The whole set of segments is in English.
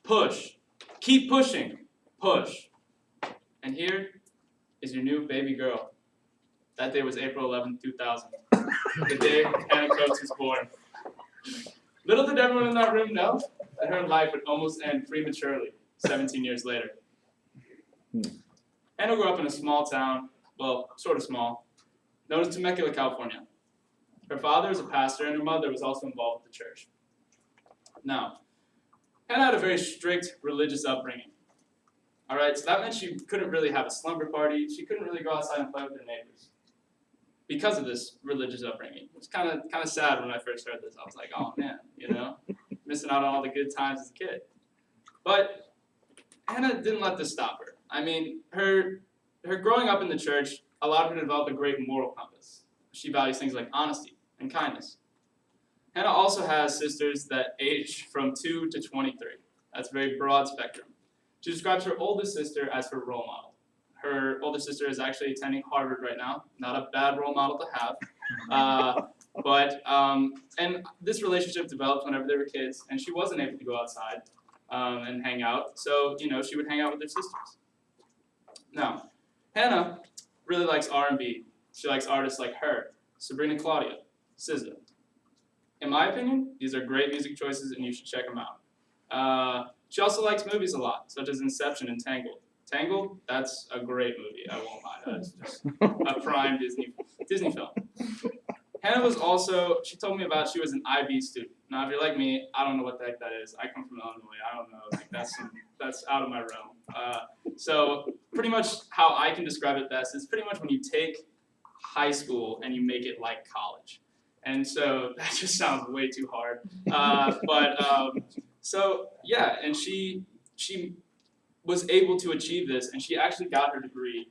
push. Keep pushing. Push. And here is your new baby girl. That day was April 11th, 2000. The day Hannah Coates was born. Little did everyone in that room know that her life would almost end prematurely 17 years later. Hannah grew up in a small town, well, sort of small, known as Temecula, California. Her father was a pastor, and her mother was also involved with the church. Now, Hannah had a very strict religious upbringing. All right, so that meant she couldn't really have a slumber party. She couldn't really go outside and play with her neighbors because of this religious upbringing. It was kind of sad when I first heard this. I was like, oh man, missing out on all the good times as a kid. But Hannah didn't let this stop her. I mean, her growing up in the church allowed her to develop a great moral compass. She values things like honesty and kindness. Hannah also has sisters that age from 2 to 23. That's a very broad spectrum. She describes her oldest sister as her role model. Her older sister is actually attending Harvard right now. Not a bad role model to have. And this relationship developed whenever they were kids, and she wasn't able to go outside and hang out. So, she would hang out with her sisters. Now, Hannah really likes R&B. She likes artists like her, Sabrina Claudio, SZA. In my opinion, these are great music choices, and you should check them out. She also likes movies a lot, such as Inception and Tangled. Tangled, that's a great movie, I won't lie. That's just a prime Disney film. Hannah was also, she told me about she was an IB student. Now, if you're like me, I don't know what the heck that is. I come from Illinois. I don't know. Like that's out of my realm. So pretty much how I can describe it best is pretty much when you take high school and you make it like college. And so that just sounds way too hard. So yeah, and she was able to achieve this, and she actually got her degree,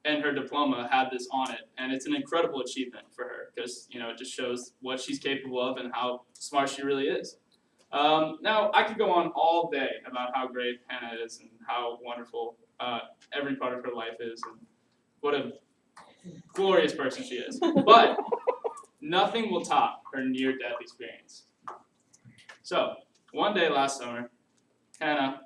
and her diploma had this on it, and it's an incredible achievement for her because it just shows what she's capable of and how smart she really is. Now I could go on all day about how great Hannah is and how wonderful every part of her life is, and what a glorious person she is. But nothing will top her near-death experience. So one day last summer, Hannah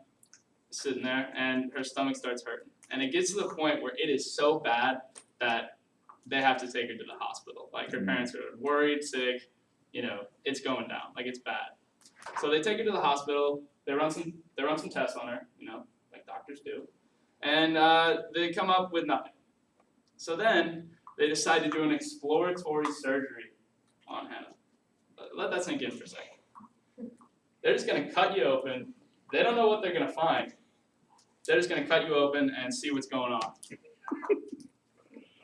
is sitting there, and her stomach starts hurting. And it gets to the point where it is so bad that they have to take her to the hospital. Like, her parents are worried, sick, it's going down. Like, it's bad. So they take her to the hospital. They run some tests on her, like doctors do. And they come up with nothing. So then they decide to do an exploratory surgery on Hannah. Let that sink in for a second. They're just going to cut you open. They don't know what they're going to find. They're just going to cut you open and see what's going on.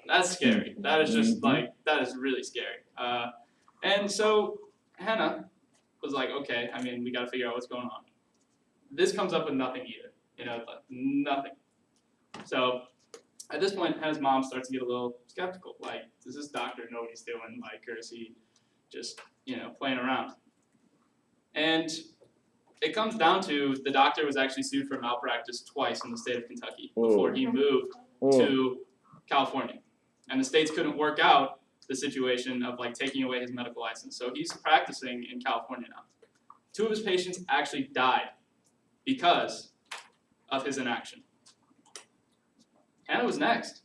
That's scary. That is just that is really scary. And so Hannah was like, okay, we got to figure out what's going on. This comes up with nothing either, nothing. So at this point, Hannah's mom starts to get a little skeptical. Like, does this doctor know what he's doing? Like, or is he just, playing around? And it comes down to the doctor was actually sued for malpractice twice in the state of Kentucky before he moved to California. And the states couldn't work out the situation of taking away his medical license. So he's practicing in California now. 2 of his patients actually died because of his inaction. Hannah was next.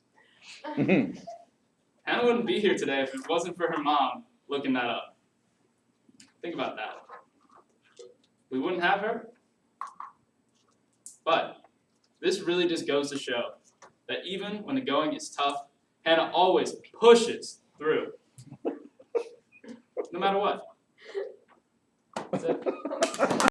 Hannah wouldn't be here today if it wasn't for her mom looking that up. Think about that. We wouldn't have her. But this really just goes to show that even when the going is tough, Hannah always pushes through. No matter what. That's it.